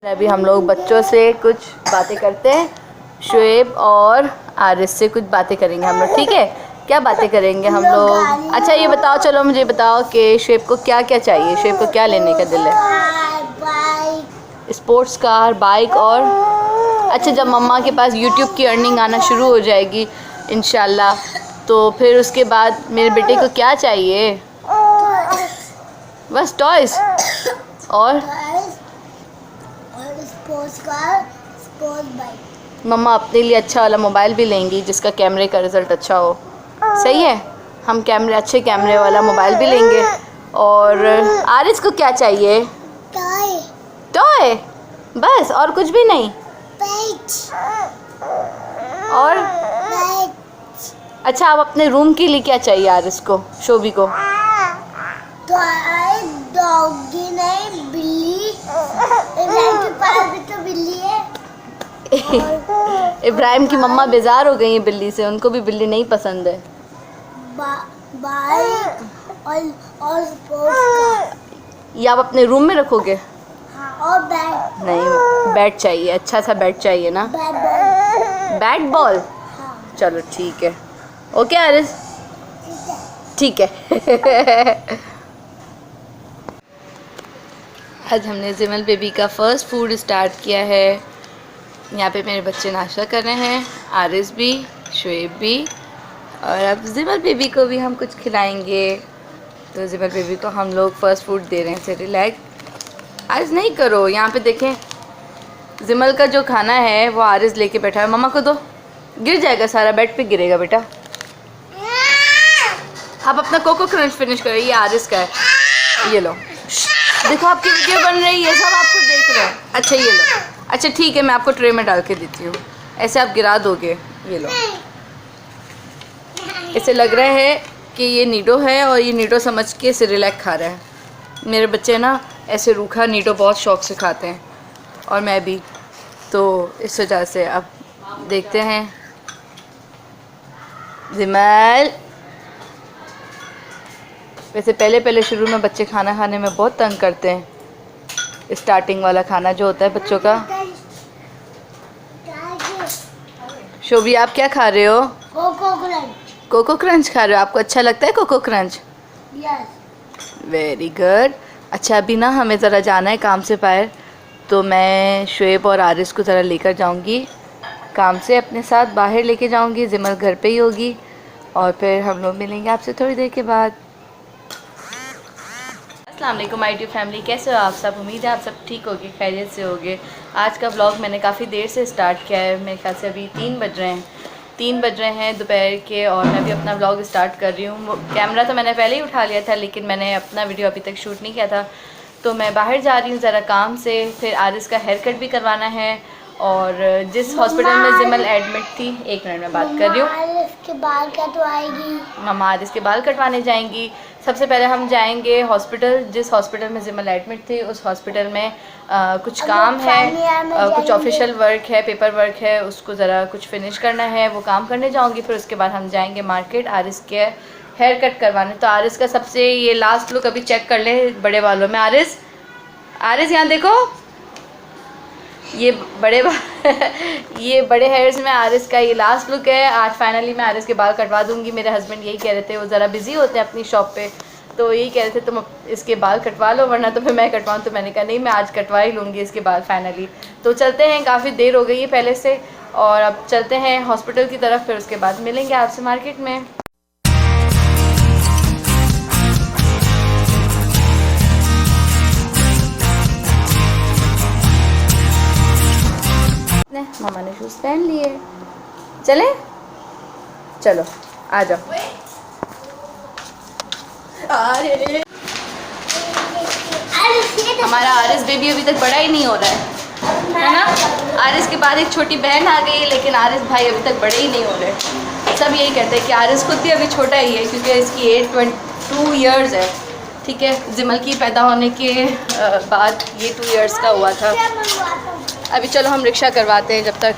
अभी हम लोग बच्चों से कुछ बातें करते हैं। शुएब और आरिस से कुछ बातें करेंगे हम लोग, ठीक है? क्या बातें करेंगे हम लोग? अच्छा ये बताओ, चलो मुझे बताओ कि शुएब को क्या क्या चाहिए, शुएब को क्या लेने का दिल है? स्पोर्ट्स कार, बाइक और अच्छा जब मम्मा के पास यूट्यूब की अर्निंग आना शुरू हो जाएगी इंशाल्लाह, तो फिर उसके बाद मेरे बेटे को क्या चाहिए? बस टॉयज़ और स्पोर्ट्स बाइक। मम्मा अपने लिए अच्छा वाला मोबाइल भी लेंगी जिसका कैमरे का रिज़ल्ट अच्छा हो। सही है, हम अच्छे कैमरे वाला मोबाइल भी लेंगे। और आरिस को क्या चाहिए? टॉय। टॉय बस, और कुछ भी नहीं? और अच्छा आप अपने रूम के लिए क्या चाहिए आरिस को, शोभी को? डॉगी नहीं, बिल्ली। इब्राहिम के पास भी तो बिल्ली है। इब्राहिम की मम्मा बेजार हो गई है बिल्ली से, उनको भी बिल्ली नहीं पसंद है। बाइक और स्पोर्ट्स कार। ये आप अपने रूम में रखोगे? हाँ, और बैट। नहीं, बैट चाहिए, अच्छा सा बैट चाहिए ना? Bat ball. हाँ। चलो ठीक है, ओके आरिस, ठीक है। आज हमने जिमल बेबी का फ़र्स्ट फूड स्टार्ट किया है। यहाँ पे मेरे बच्चे नाश्ता कर रहे हैं, आरिस भी, शुएब भी, और अब जिमल बेबी को भी हम कुछ खिलाएंगे। तो जिमल बेबी को हम लोग फ़र्स्ट फूड दे रहे हैं। से रिलैक्स आज नहीं करो। यहाँ पे देखें, जिमल का जो खाना है वो आरिस लेके बैठा है। मम्मा को दो, गिर जाएगा सारा, बेड पे गिरेगा बेटा। आप अपना कोको क्रंच फिनिश करो, ये आरिस का है, ये लो। देखो आपकी वीडियो बन रही है, सब आपको देख रहे हैं। अच्छा ये लो, अच्छा ठीक है, मैं आपको ट्रे में डाल के देती हूँ, ऐसे आप गिरा दोगे। ये लो, इसे लग रहा है कि ये नीडो है और ये नीडो समझ के सिरिलैक खा रहा है। मेरे बच्चे ना ऐसे रूखा नीडो बहुत शौक से खाते हैं, और मैं भी, तो इस वजह से अब देखते हैं। जिमल, वैसे पहले शुरू में बच्चे खाना खाने में बहुत तंग करते हैं। स्टार्टिंग वाला खाना जो होता है बच्चों का। शोभी आप क्या खा रहे हो? Cocoa crunch. कोको क्रंच खा रहे हो? आपको अच्छा लगता है Coco Crunch? Yes. Very good. अच्छा अभी ना हमें ज़रा जाना है काम से बाहर, तो मैं शुएब और आरिस को ज़रा लेकर जाऊंगी काम से, अपने साथ बाहर लेके जाऊंगी। जिमल घर पे ही होगी और फिर हम लोग मिलेंगे आपसे थोड़ी देर के बाद। अस्सलाम वालेकुम माय डियर फैमिली, कैसे हो आप सब? उम्मीद है आप सब ठीक होगे, खैरियत से होगे। आज का व्लॉग मैंने काफ़ी देर से स्टार्ट किया है, मेरे ख्याल से अभी 3 बज रहे हैं दोपहर के, और मैं भी अपना व्लॉग स्टार्ट कर रही हूँ। कैमरा तो मैंने पहले ही उठा लिया था, लेकिन मैंने अपना वीडियो अभी तक शूट नहीं किया था। तो मैं बाहर जा रही हूँ ज़रा काम से, फिर आरिस का हेयर कट भी करवाना है, और जिस हॉस्पिटल में जिमल एडमिट थी, एक मिनट में बात कर रही हूँ, आरिस के बाल कटवाएगी। मम्मा आरिस के बाल कटवाने जाएंगी। सबसे पहले हम जाएंगे हॉस्पिटल, जिस हॉस्पिटल में जिमल एडमिट थी उस हॉस्पिटल में कुछ काम है, कुछ ऑफिशियल वर्क है, पेपर वर्क है, उसको ज़रा कुछ फिनिश करना है, वो काम करने जाऊंगी। फिर उसके बाद हम जाएंगे मार्केट आरिस के हेयर कट करवाने। तो आरिस का सबसे ये लास्ट लुक अभी चेक कर ले बड़े बालों में। आरिस, आरिस यहाँ देखो, ये ये बड़े हेयर्स में आरिस का ये लास्ट लुक है। आज फाइनली मैं आरिस के बाल कटवा दूंगी। मेरे हस्बैंड यही कह रहे थे, वो ज़रा बिज़ी होते हैं अपनी शॉप पे, तो यही कह रहे थे तुम इसके बाल कटवा लो वरना तो फिर मैं कटवाऊँ। तो मैंने कहा नहीं, मैं आज कटवा ही लूँगी इसके बाल फाइनली। तो चलते हैं, काफ़ी देर हो गई है पहले से, और अब चलते हैं हॉस्पिटल की तरफ, फिर उसके बाद मिलेंगे आपसे मार्केट में। मामा ने शूज़ पहन लिए, चले चलो आ जाओ। हमारा आरिस बेबी अभी तक बड़ा ही नहीं हो रहा है ना? आरिस के बाद एक छोटी बहन आ गई है, लेकिन आरिस भाई अभी तक बड़े ही नहीं हो रहे। सब यही कहते हैं कि आरिस खुद भी अभी छोटा ही है, क्योंकि इसकी एज 22 ईयर्स है। ठीक है, जिमल की पैदा होने के बाद ये 2 ईयर्स का हुआ था। अभी चलो हम रिक्शा करवाते हैं जब तक।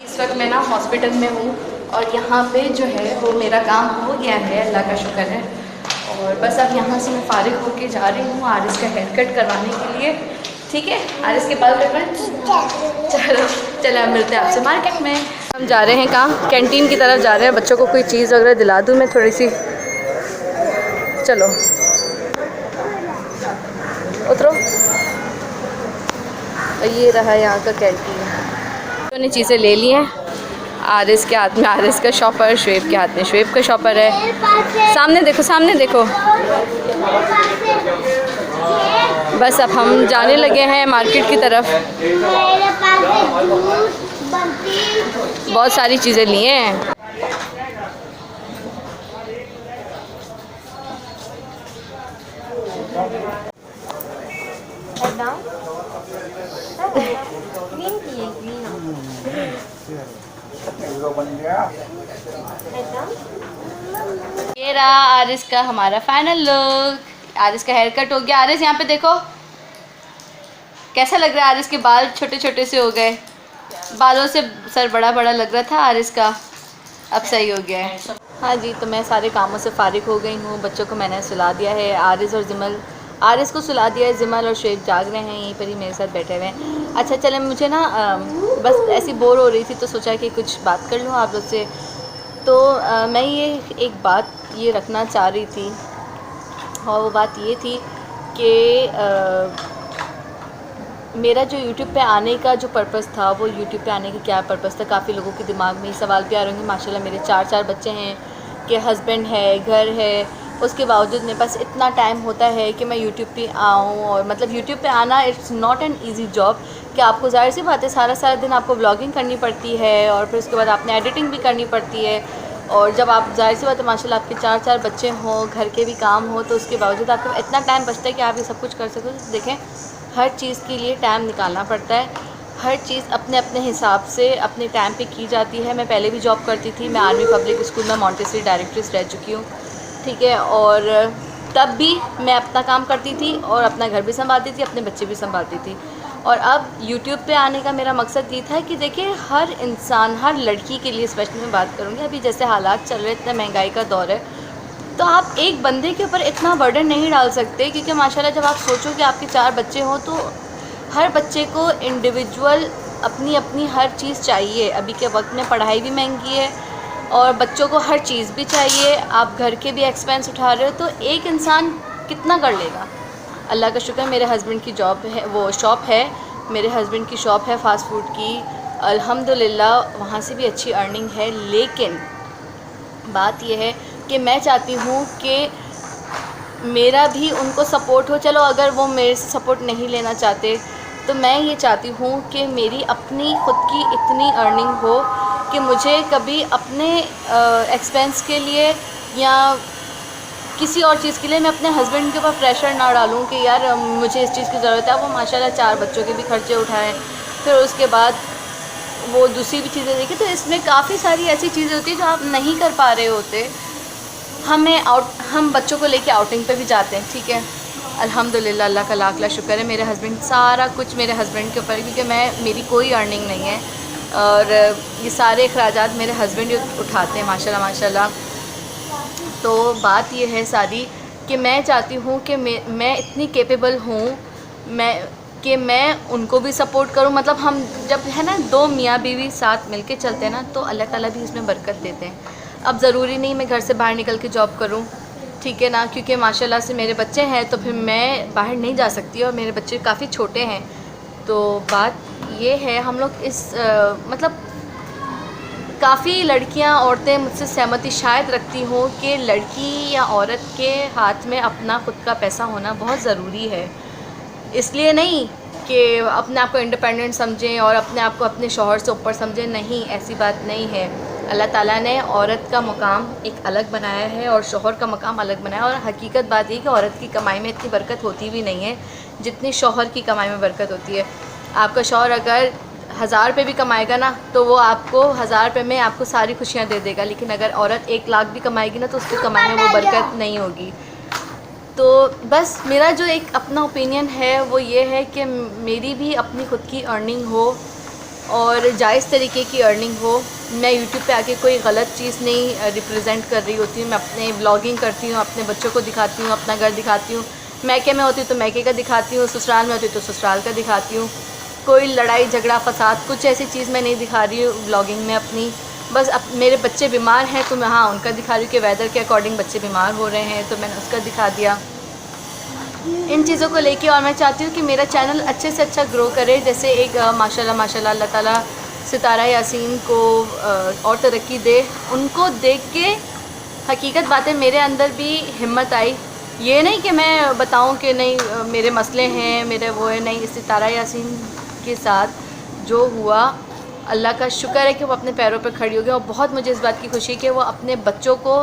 इस वक्त मैं ना हॉस्पिटल में हूँ, और यहाँ पे जो है वो मेरा काम हो गया है, अल्लाह का शुक्र है। और बस अब यहाँ से मैं फारिग होके जा रही हूँ आरिस का हेयर कट करवाने के लिए। ठीक है, आरिस के बाल कटवाएं। चलो चलो, हम मिलते हैं आपसे मार्केट में। हम जा रहे हैं कहाँ? कैंटीन की तरफ जा रहे हैं। बच्चों को कोई चीज़ वगैरह दिला दूँ मैं थोड़ी सी। चलो उतरो। ये रहा यहाँ का कैंटीन। उन्होंने चीज़ें ले ली हैं। आरिस के हाथ में आरिस का शॉपर, शुएब के हाथ में शुएब का शॉपर है। सामने देखो, सामने देखो। बस अब हम जाने लगे हैं मार्केट की तरफ। बहुत सारी चीज़ें लिए हैं। ये रहा आरिस का हमारा फाइनल लुक। आरिस का हेयर कट हो गया। आरिस यहाँ पे देखो, कैसा लग रहा है? आरिस के बाल छोटे छोटे से हो गए। बालों से सर बड़ा बड़ा लग रहा था आरिस का, अब सही हो गया है। हाँ जी, तो मैं सारे कामों से फारिग हो गई हूँ। बच्चों को मैंने सुला दिया है। आरिस को सुला दिया है। जिमल और शुएब जाग रहे हैं, यहीं पर ही मेरे साथ बैठे हुए हैं। अच्छा चले, मुझे ना बस ऐसी बोर हो रही थी तो सोचा कि कुछ बात कर लूँ आप लोग से। तो मैं ये एक बात ये रखना चाह रही थी, और वो बात ये थी कि मेरा जो YouTube पे आने का जो पर्पज़ था, वो YouTube पे आने का क्या पर्पज़ था, काफ़ी लोगों के दिमाग में ये सवाल भी आ रहे होंगे। माशाल्लाह मेरे 4 बच्चे हैं, कि हस्बैंड है, घर है, उसके बावजूद मेरे पास इतना टाइम होता है कि मैं YouTube पे आऊँ। और मतलब YouTube पे आना it's not an easy job, कि आपको ज़ाहिर सी बात है सारा दिन आपको व्लॉगिंग करनी पड़ती है, और फिर उसके बाद आपने एडिटिंग भी करनी पड़ती है। और जब आप ज़ाहिर सी बात है माशाल्लाह आपके 4 बच्चे हों, घर के भी काम हो, तो उसके बावजूद आपको इतना टाइम बचता है कि आप ये सब कुछ कर सको। तो देखें, हर चीज़ के लिए टाइम निकालना पड़ता है। हर चीज़ अपने अपने हिसाब से अपने टाइम पे की जाती है। मैं पहले भी जॉब करती थी, मैं आर्मी पब्लिक स्कूल में मॉन्टेसरी डायरेक्ट्रेस रह चुकी हूँ। ठीक है, और तब भी मैं अपना काम करती थी और अपना घर भी संभालती थी, अपने बच्चे भी संभालती थी। और अब YouTube पे आने का मेरा मकसद ये था कि देखिए, हर इंसान, हर लड़की के लिए स्पेशली मैं बात करूँगी, अभी जैसे हालात चल रहे, इतना महंगाई का दौर है, तो आप एक बंदे के ऊपर इतना बर्डन नहीं डाल सकते। क्योंकि माशाल्लाह जब आप सोचो कि आपके 4 बच्चे हों, तो हर बच्चे को इंडिविजुअल अपनी अपनी हर चीज़ चाहिए। अभी के वक्त में पढ़ाई भी महंगी है और बच्चों को हर चीज़ भी चाहिए। आप घर के भी एक्सपेंस उठा रहे हो, तो एक इंसान कितना कर लेगा? अल्लाह का शुक्र, मेरे हस्बैंड की जॉब है, वो शॉप है, मेरे हस्बैंड की शॉप है फ़ास्ट फूड की, अल्हम्दुलिल्लाह वहाँ से भी अच्छी अर्निंग है। लेकिन बात यह है कि मैं चाहती हूँ कि मेरा भी उनको सपोर्ट हो। चलो अगर वो मेरे से सपोर्ट नहीं लेना चाहते, तो मैं ये चाहती हूँ कि मेरी अपनी ख़ुद की इतनी अर्निंग हो कि मुझे कभी अपने एक्सपेंस के लिए या किसी और चीज़ के लिए मैं अपने हस्बैंड के ऊपर प्रेशर ना डालूँ कि यार मुझे इस चीज़ की ज़रूरत है। वो माशाल्लाह 4 बच्चों के भी खर्चे उठाएं, फिर उसके बाद वो दूसरी भी चीज़ें देखें। तो इसमें काफ़ी सारी ऐसी चीज़ें होती हैं जो आप नहीं कर पा रहे होते। हम बच्चों को लेके आउटिंग पे भी जाते हैं, ठीक है, अल्हम्दुलिल्लाह, अल्लाह का लाख लाख शुक्र है, मेरे हस्बैंड, सारा कुछ मेरे हस्बैंड के ऊपर है, क्योंकि मेरी कोई अर्निंग नहीं है और ये सारे अखराजात मेरे हस्बैंड ही उठाते हैं माशाल्लाह माशाल्लाह। तो बात ये है सारी कि मैं चाहती हूँ कि मैं इतनी कैपेबल हूँ कि मैं उनको भी सपोर्ट करूँ। मतलब हम जब है ना 2 मियाँ बीवी साथ मिलके चलते हैं ना, तो अल्लाह ताला भी इसमें बरकत देते हैं। अब ज़रूरी नहीं मैं घर से बाहर निकल के जॉब करूं, ठीक है ना, क्योंकि माशाल्लाह से मेरे बच्चे हैं, तो फिर मैं बाहर नहीं जा सकती और मेरे बच्चे काफ़ी छोटे हैं। तो बात ये है, हम लोग मतलब काफ़ी लड़कियां, औरतें मुझसे सहमति शायद रखती हों कि लड़की या औरत के हाथ में अपना ख़ुद का पैसा होना बहुत ज़रूरी है। इसलिए नहीं कि अपने आप को इंडिपेंडेंट समझें और अपने आप को अपने शौहर से ऊपर समझें, नहीं, ऐसी बात नहीं है। अल्लाह ताला ने औरत का मकाम एक अलग बनाया है और शौहर का मकाम अलग बनाया है। और हकीकत बात ये कि औरत की कमाई में इतनी बरकत होती भी नहीं है जितनी शौहर की कमाई में बरकत होती है। आपका शौहर अगर 1000 रुपये भी कमाएगा ना, तो वो आपको 1000 रुपये में आपको सारी खुशियाँ दे देगा। लेकिन अगर औरत 1 लाख भी कमाएगी ना, तो उसकी कमाई में वो बरकत नहीं होगी। तो बस मेरा जो एक अपना ओपिनियन है वो ये है कि मेरी भी अपनी ख़ुद की अर्निंग हो और जायज़ तरीके की अर्निंग हो। मैं यूट्यूब पे आके कोई गलत चीज़ नहीं रिप्रेजेंट कर रही होती हूँ। मैं अपने व्लॉगिंग करती हूँ, अपने बच्चों को दिखाती हूँ, अपना घर दिखाती हूँ। मैके में होती हूँ तो मैके का दिखाती हूँ, ससुराल में होती हूँ तो ससुराल का दिखाती हूँ। कोई लड़ाई झगड़ा फसाद कुछ ऐसी चीज़ मैं नहीं दिखा रही हूँ व्लॉगिंग में अपनी। बस मेरे बच्चे बीमार हैं तो मैं हाँ उनका दिखा रही हूँ कि वेदर के अकॉर्डिंग बच्चे बीमार हो रहे हैं तो मैंने उसका दिखा दिया, इन चीज़ों को लेके। और मैं चाहती हूँ कि मेरा चैनल अच्छे से अच्छा ग्रो करे। जैसे एक माशाल्लाह अल्लाह ताला सितारा यासीन को और तरक्की दे। उनको देख के हकीकत बातें मेरे अंदर भी हिम्मत आई। ये नहीं कि मैं बताऊं कि नहीं मेरे मसले हैं, मेरे वो है, नहीं। सितारा यासीन के साथ जो हुआ, अल्लाह का शुक्र है कि वो अपने पैरों पर खड़ी हो गई। और बहुत मुझे इस बात की खुशी कि वो अपने बच्चों को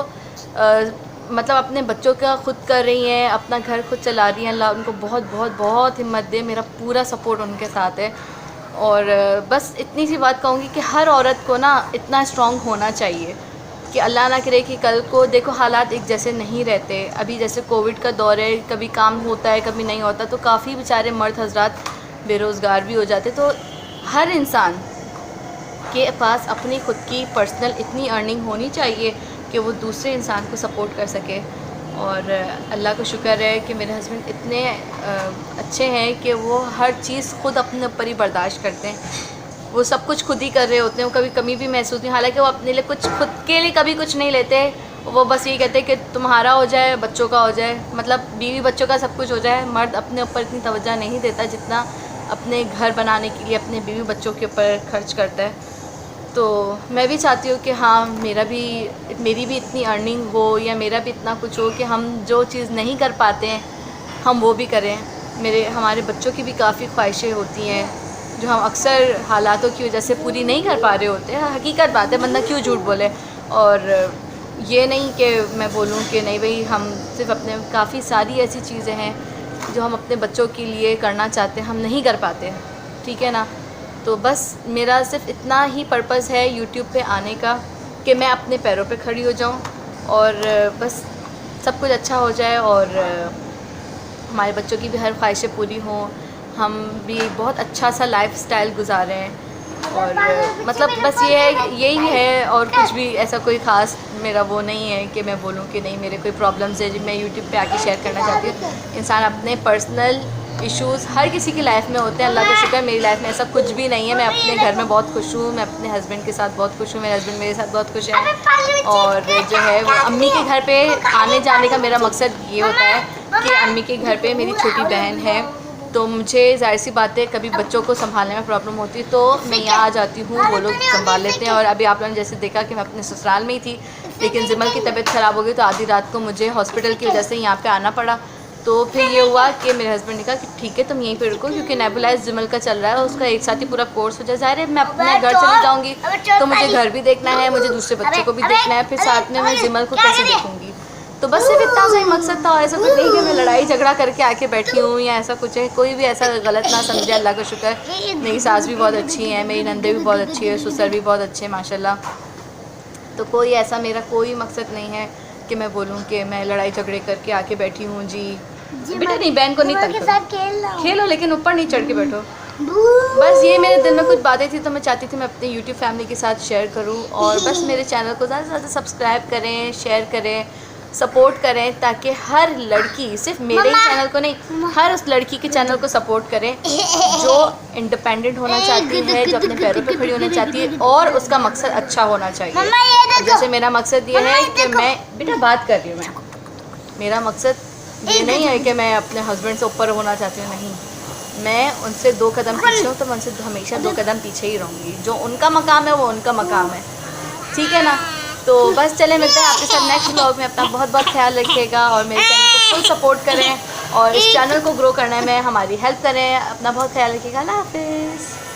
मतलब अपने बच्चों का खुद कर रही हैं, अपना घर खुद चला रही हैं। अल्लाह उनको बहुत बहुत बहुत हिम्मत दे। मेरा पूरा सपोर्ट उनके साथ है। और बस इतनी सी बात कहूँगी कि हर औरत को ना इतना स्ट्रॉन्ग होना चाहिए कि अल्लाह ना करे कि कल को देखो हालात एक जैसे नहीं रहते। अभी जैसे कोविड का दौर है, कभी काम होता है कभी नहीं होता, तो काफ़ी बेचारे मर्द हजरात बेरोज़गार भी हो जाते। तो हर इंसान के पास अपनी खुद की पर्सनल इतनी अर्निंग होनी चाहिए कि वो दूसरे इंसान को सपोर्ट कर सके। और अल्लाह का शुक्र है कि मेरे हस्बैंड इतने अच्छे हैं कि वो हर चीज़ खुद अपने ऊपर ही बर्दाश्त करते हैं। वो सब कुछ खुद ही कर रहे होते हैं, वो कभी कमी भी महसूस नहीं। हालांकि वो अपने लिए कुछ खुद के लिए कभी कुछ नहीं लेते। वो बस ये कहते हैं कि तुम्हारा हो जाए, बच्चों का हो जाए, मतलब बीवी बच्चों का सब कुछ हो जाए। मर्द अपने ऊपर इतनी तवज्जो नहीं देता जितना अपने घर बनाने के लिए अपने बीवी बच्चों के ऊपर खर्च करता है। तो मैं भी चाहती हूँ कि हाँ मेरी भी इतनी अर्निंग हो या मेरा भी इतना कुछ हो कि हम जो चीज़ नहीं कर पाते हैं हम वो भी करें। हमारे बच्चों की भी काफ़ी ख्वाहिशें होती हैं जो हम अक्सर हालातों की वजह से पूरी नहीं कर पा रहे होते हैं। हकीकत बात है, बंदा क्यों झूठ बोले। और ये नहीं कि मैं बोलूँ कि नहीं भाई, हम सिर्फ अपने काफ़ी सारी ऐसी चीज़ें हैं जो हम अपने बच्चों के लिए करना चाहते हैं, हम नहीं कर पाते, ठीक है ना। तो बस मेरा सिर्फ इतना ही पर्पज़ है यूट्यूब पे आने का कि मैं अपने पैरों पे खड़ी हो जाऊं और बस सब कुछ अच्छा हो जाए और हमारे बच्चों की भी हर ख्वाहिशें पूरी हों, हम भी बहुत अच्छा सा लाइफस्टाइल गुजारें। और मतलब बस यही है, और कुछ भी ऐसा कोई ख़ास मेरा वो नहीं है कि मैं बोलूँ कि नहीं मेरे कोई प्रॉब्लम्स है जो मैं यूट्यूब पे आके शेयर करना चाहती हूँ। इंसान अपने पर्सनल इश्यूज़ हर किसी की लाइफ में होते हैं। अल्लाह का शुक्र है मेरी लाइफ में ऐसा कुछ भी नहीं है। मैं अपने घर में बहुत खुश हूँ, मैं अपने हस्बैंड के साथ बहुत खुश हूँ, मेरे हस्बैंड मेरे साथ बहुत खुश हैं। और जो है वो अम्मी के घर पे आने जाने का मेरा मकसद ये होता है कि अम्मी के घर पे मेरी छोटी बहन है, तो मुझे ज़ाहिर सी बात है कभी बच्चों को संभालने में प्रॉब्लम होती है तो मैं यहाँ आ जाती हूँ, वो लोग संभाल लेते हैं। और अभी आप लोगों ने जैसे देखा कि मैं अपने ससुराल में ही थी, लेकिन जिमल की तबीयत ख़राब हो गई तो आधी रात को मुझे हॉस्पिटल की वजह से यहाँ पे आना पड़ा। तो फिर ये हुआ कि मेरे हस्बैंड ने कहा कि ठीक है तुम यहीं पे रुको, क्योंकि नेबुलाइज जिमल का चल रहा है, उसका एक साथ ही पूरा कोर्स हो जाए। ज़ाहिर है मैं अपने घर चली जाऊँगी तो मुझे घर भी देखना है, मुझे दूसरे बच्चे को भी देखना है, फिर साथ में मैं जिमल को कैसे देखूँगी। तो बस सिर्फ इतना सा ही मकसद था, और ऐसा कुछ नहीं कि मैं लड़ाई झगड़ा करके आके बैठी हूँ या ऐसा कुछ है। कोई भी ऐसा गलत ना समझे, अल्लाह का शुक्र मेरी सास भी बहुत अच्छी हैं, मेरी नंदे भी बहुत अच्छी है, ससुर भी बहुत अच्छे हैं माशाल्लाह। तो कोई ऐसा मेरा कोई मकसद नहीं है कि मैं बोलूँ कि मैं लड़ाई झगड़े करके आके बैठी हूँ। जी बेटा नहीं, बहन को नहीं तंग खेलो, लेकिन ऊपर नहीं चढ़ के बैठो। बस ये मेरे दिल में कुछ बातें थी तो मैं चाहती थी मैं अपने यूट्यूब फैमिली के साथ शेयर करूं। और बस मेरे चैनल को ज़्यादा से ज़्यादा सब्सक्राइब करें, शेयर करें, सपोर्ट करें, ताकि हर लड़की, सिर्फ मेरे ही चैनल को नहीं, हर उस लड़की के चैनल को सपोर्ट करें जो इंडिपेंडेंट होना चाहती है, जो अपने पैरों पे खड़ी होना चाहती है और उसका मकसद अच्छा होना चाहिए। जैसे मेरा मकसद ये है कि मैं बेटा बात कर रही हूँ, मेरा मकसद ये नहीं है कि मैं अपने हस्बैंड से ऊपर होना चाहती हूँ, नहीं। मैं उनसे 2 कदम पीछे हूँ तो मैं उनसे हमेशा 2 कदम पीछे ही रहूँगी। जो उनका मकाम है वो उनका मकाम है, ठीक है ना। तो बस चले मिलते हैं आपके साथ नेक्स्ट व्लॉग में। अपना बहुत बहुत ख्याल रखिएगा और मेरे चैनल को फुल सपोर्ट करें और इस चैनल को ग्रो करने में हमारी हेल्प करें। अपना बहुत ख्याल रखिएगा। अल्लाह हाफिज़।